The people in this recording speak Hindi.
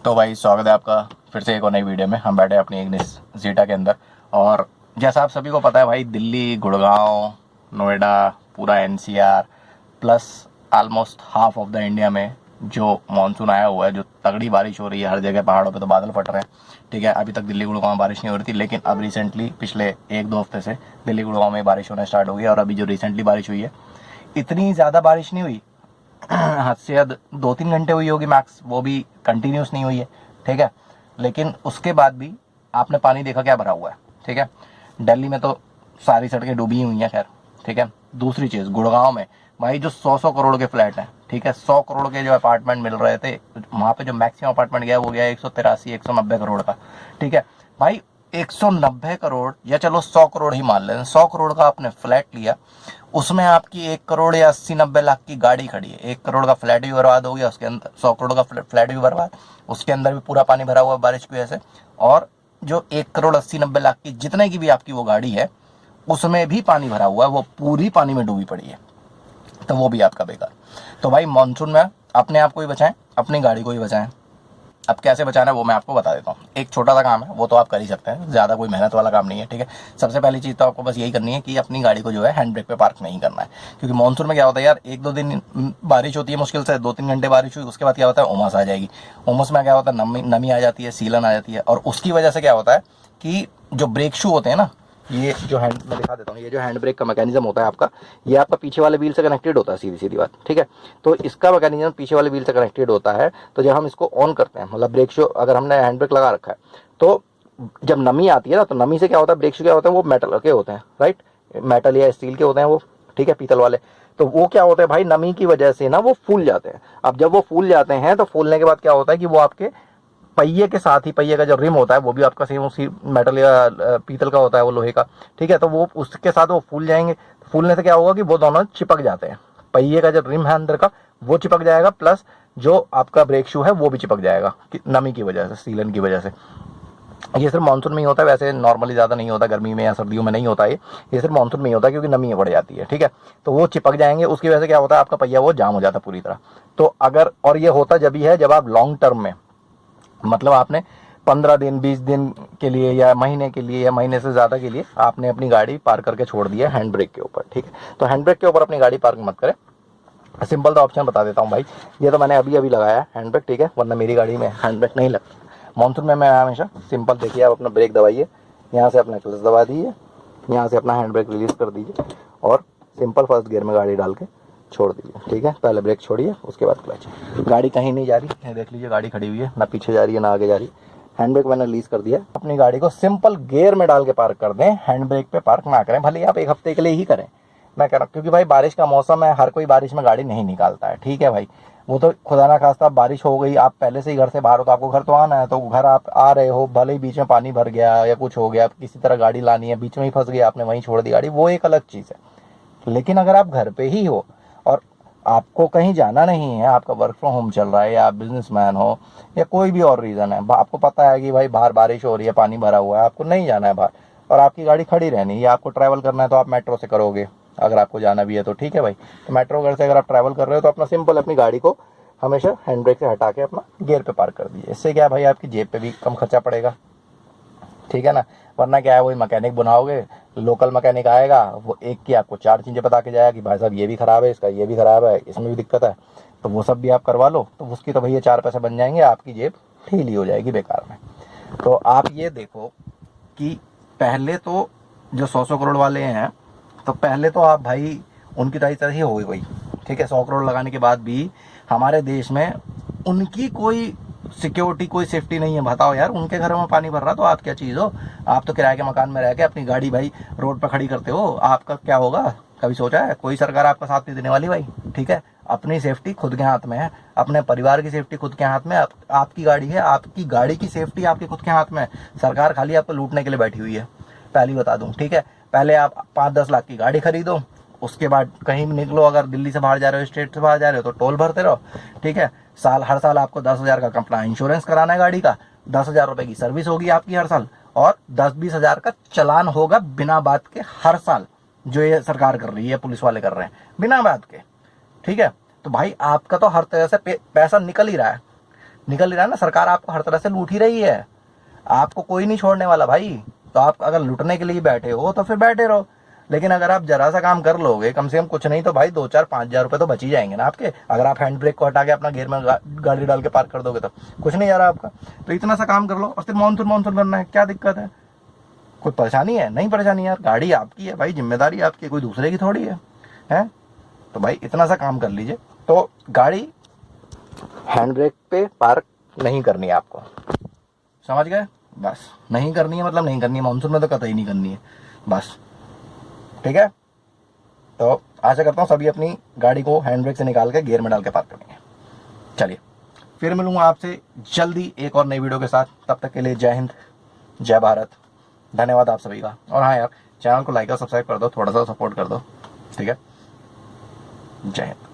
तो भाई स्वागत है आपका फिर से एक और नई वीडियो में। हम बैठे हैं अपनी इग्निस जीटा के अंदर। और जैसा आप सभी को पता है भाई, दिल्ली, गुड़गांव, नोएडा, पूरा NCR plus almost half of the India में जो मानसून आया हुआ है, जो तगड़ी बारिश हो रही है हर जगह, पहाड़ों पे तो बादल फट रहे हैं। ठीक है, अभी तक दिल्ली गुड़गांव में बारिश नहीं हो रही थी, लेकिन अब रिसेंटली पिछले एक दो हफ्ते से दिल्ली गुड़गांव में बारिश होना स्टार्ट हो गई। और अभी जो रिसेंटली बारिश हुई है, इतनी ज़्यादा बारिश नहीं हुई, हद से हद 2-3 घंटे हुई होगी मैक्स, वो भी कंटिन्यूस नहीं हुई है। ठीक है, लेकिन उसके बाद भी आपने पानी देखा क्या भरा हुआ है। ठीक है, दिल्ली में तो सारी सड़कें डूबी हुई हैं। खैर ठीक है, दूसरी चीज़ गुड़गांव में भाई जो 100-100 करोड़ के फ्लैट हैं, ठीक है, 100 करोड़ के जो अपार्टमेंट मिल रहे थे, वहाँ पे जो मैक्सिमम अपार्टमेंट गया वो गया 183-190 करोड़ का। ठीक है भाई, 190 करोड़ या चलो 100 करोड़ ही मान लें, 100 करोड़ का आपने फ्लैट लिया, उसमें आपकी 1 करोड़ या 80-90 लाख की गाड़ी खड़ी है। 1 करोड़ का फ्लैट भी बर्बाद हो गया, उसके अंदर 100 करोड़ का फ्लैट भी बर्बाद, उसके अंदर भी पूरा पानी भरा हुआ बारिश की वजह से। और जो 1 करोड़ 80-90 लाख की जितने की भी आपकी वो गाड़ी है, उसमें भी पानी भरा हुआ है, वो पूरी पानी में डूबी पड़ी है, तो वो भी आपका बेकार। तो भाई मानसून में अपने आप को ही बचाएं, अपनी गाड़ी को ही बचाएं। अब कैसे बचाना है वो मैं आपको बता देता हूँ। एक छोटा सा काम है, वो तो आप कर ही सकते हैं, ज़्यादा कोई मेहनत वाला काम नहीं है। ठीक है, सबसे पहली चीज़ तो आपको बस यही करनी है कि अपनी गाड़ी को जो है हैंड ब्रेक पे पार्क नहीं करना है। क्योंकि मानसून में क्या होता है यार, 1-2 दिन बारिश होती है, मुश्किल से 2-3 घंटे बारिश हुई, उसके बाद क्या होता है, उमस आ जाएगी। उमस में क्या होता है, नमी आ जाती है, सीलन आ जाती है, और उसकी वजह से क्या होता है कि जो ब्रेक शू होते हैं ना, ये जो हैंड मैं दिखा देता हूँ, ये जो हैंड ब्रेक का मैकेनिज्म होता है आपका, ये आपका पीछे वाले व्हील से कनेक्टेड होता है, सीधी सीधी बात। ठीक है, तो इसका मैकेनिज्म पीछे वाले व्हील से कनेक्टेड होता है। तो जब हम इसको ऑन करते हैं, मतलब ब्रेक शू अगर हमने हैंड ब्रेक लगा रखा है, तो जब नमी आती है ना, तो नमी से क्या होता है, ब्रेक शू क्या होते हैं, वो मेटल के होते हैं, राइट, मेटल या स्टील के होते हैं वो। ठीक है, पीतल वाले। तो वो क्या होता है भाई, नमी की वजह से ना वो फूल जाते हैं। अब जब वो फूल जाते हैं, तो फूलने के बाद क्या होता है कि वो आपके पहिए के साथ ही, पहिए का जो रिम होता है वो भी आपका सेम उसी मेटल या पीतल का होता है, वो लोहे का। ठीक है, तो वो उसके साथ वो फूल जाएंगे। फूलने से क्या होगा कि वो दोनों चिपक जाते हैं। पहिए का जो रिम है अंदर का, वो चिपक जाएगा, प्लस जो आपका ब्रेक शू है वो भी चिपक जाएगा नमी की वजह से, सीलन की वजह से। ये सिर्फ मानसून में ही होता है, वैसे नॉर्मली ज़्यादा नहीं होता, गर्मी में या सर्दियों में नहीं होता ये सिर्फ मानसून में ही होता है, क्योंकि नमी बढ़ जाती है। ठीक है, तो वो चिपक जाएंगे, उसकी वजह से क्या होता है, आपका पहिया वो जाम हो जाता है पूरी तरह। तो अगर, और ये होता जब भी है जब आप लॉन्ग टर्म में, मतलब आपने 15 दिन 20 दिन के लिए या महीने के लिए या महीने से ज़्यादा के लिए आपने अपनी गाड़ी पार्क करके छोड़ दी है हैंड ब्रेक के ऊपर। ठीक है, तो हैंड ब्रेक के ऊपर अपनी गाड़ी पार्क मत करें। सिंपल सा ऑप्शन बता देता हूँ भाई, ये तो मैंने अभी अभी लगाया है हैंड ब्रेक। ठीक है, वरना मेरी गाड़ी में हैंड ब्रेक नहीं लगता मानसून में। मैं हमेशा सिंपल, देखिए, आप अपना ब्रेक दबाइए, यहाँ से अपना क्लच दबा दीजिए, यहाँ से अपना हैंड ब्रेक रिलीज़ कर दीजिए, और सिंपल फर्स्ट गियर में गाड़ी डाल के छोड़ दीजिए। ठीक है, पहले ब्रेक छोड़िए, उसके बाद क्लच। गाड़ी कहीं नहीं जा रही है, देख लीजिए, गाड़ी खड़ी हुई है, ना पीछे जा रही है ना आगे जा रही है। हैंड ब्रेक मैंने रिलीज कर दिया। अपनी गाड़ी को सिंपल गियर में डाल के पार्क कर दें, हैंड ब्रेक पे पार्क ना करें, भले आप 1 हफ्ते के लिए ही करें। मैं कह रहा हूँ, क्योंकि भाई बारिश का मौसम है, हर कोई बारिश में गाड़ी नहीं निकालता है। ठीक है भाई, वो तो खुदा ना खास्ता बारिश हो गई, आप पहले से ही घर से बाहर हो, तो आपको घर तो आना है, तो घर आप आ रहे हो, भले ही बीच में पानी भर गया या कुछ हो गया, किसी तरह गाड़ी लानी है, बीच में ही फंस गया, आपने वहीं छोड़ दी गाड़ी, वो एक अलग चीज़ है। लेकिन अगर आप घर पे ही हो और आपको कहीं जाना नहीं है, आपका वर्क फ्रॉम होम चल रहा है, या आप बिजनेसमैन हो, या कोई भी और रीज़न है, आपको पता है कि भाई बाहर बारिश हो रही है, पानी भरा हुआ है, आपको नहीं जाना है बाहर, और आपकी गाड़ी खड़ी रहनी है, या आपको ट्रैवल करना है, तो आप मेट्रो से करोगे। अगर आपको जाना भी है तो ठीक है भाई, तो मेट्रो घर से अगर आप ट्रैवल कर रहे हो, तो अपना सिंपल अपनी गाड़ी को हमेशा हैंड ब्रेक से हटा के अपना गियर पे पार्क कर दीजिए। इससे क्या है भाई, आपकी जेब पे भी कम खर्चा पड़ेगा। ठीक है ना, वरना क्या है, वही मैकेनिक बनाओगे, लोकल मैकेनिक आएगा, वो एक की आपको 4 चीज़ें बता के जाएगा कि भाई साहब ये भी ख़राब है, इसका ये भी ख़राब है, इसमें भी दिक्कत है, तो वो सब भी आप करवा लो, तो उसकी तो भैया 4 पैसे बन जाएंगे, आपकी जेब ढीली हो जाएगी बेकार में। तो आप ये देखो कि पहले तो जो 100-100 करोड़ वाले हैं, तो पहले तो आप भाई उनकी तरह ही हो गई। ठीक है, 100 करोड़ लगाने के बाद भी हमारे देश में उनकी कोई सिक्योरिटी, कोई सेफ्टी नहीं है। बताओ यार, उनके घरों में पानी भर रहा, तो आप क्या चीज़ हो? आप तो किराए के मकान में रह के अपनी गाड़ी भाई रोड पर खड़ी करते हो, आपका क्या होगा? कभी सोचा है? कोई सरकार आपका साथ नहीं देने वाली भाई। ठीक है, अपनी सेफ्टी खुद के हाथ में है, अपने परिवार की सेफ्टी खुद के हाथ में। आपकी गाड़ी है, आपकी गाड़ी की सेफ्टी आपके खुद के हाथ में है। सरकार खाली आपको लूटने के लिए बैठी हुई है, पहली बता दूं। ठीक है, पहले आप 5-10 लाख की गाड़ी खरीदो, उसके बाद कहीं भी निकलो, अगर दिल्ली से बाहर जा रहे हो, स्टेट से बाहर जा रहे हो, तो टोल भरते रहो। ठीक है, हर साल आपको 10,000 का अपना इंश्योरेंस कराना है गाड़ी का, 10,000 रुपए की सर्विस होगी आपकी हर साल, और 10-20 हजार का चलान होगा बिना बात के हर साल, जो ये सरकार कर रही है, पुलिस वाले कर रहे हैं बिना बात के। ठीक है, तो भाई आपका तो हर तरह से पैसा निकल ही रहा है। निकल ही रहा है ना, सरकार आपको हर तरह से लूट ही रही है, आपको कोई नहीं छोड़ने वाला भाई। तो आप अगर लूटने के लिए बैठे हो तो फिर बैठे रहो, लेकिन अगर आप जरा सा काम कर लोगे, कम से कम कुछ नहीं तो भाई 2-4-5 हजार रुपए तो बच ही जाएंगे ना आपके। अगर आप हैंड ब्रेक को हटा के अपना गियर में गाड़ी डाल के पार्क कर दोगे तो कुछ नहीं जा रहा आपका। तो इतना सा काम कर लो और सिर्फ मानसून मानसून करना है, क्या दिक्कत है? कोई परेशानी है? नहीं परेशानी यार, गाड़ी आपकी है भाई, जिम्मेदारी आपकी, कोई दूसरे की थोड़ी है? तो भाई इतना सा काम कर लीजिए। तो गाड़ी हैंड ब्रेक पे पार्क नहीं करनी है आपको, समझ गए? बस नहीं करनी है, मतलब नहीं करनी है, मानसून में तो कतई नहीं करनी है, बस। ठीक है, तो आशा करता हूँ सभी अपनी गाड़ी को हैंड ब्रेक से निकाल के गियर में डाल के पार्क करेंगे। चलिए, फिर मिलूंगा आपसे जल्दी एक और नई वीडियो के साथ। तब तक के लिए जय हिंद, जय भारत, धन्यवाद आप सभी का। और हाँ यार, चैनल को लाइक और सब्सक्राइब कर दो, थोड़ा सा सपोर्ट कर दो, ठीक है? जय हिंद।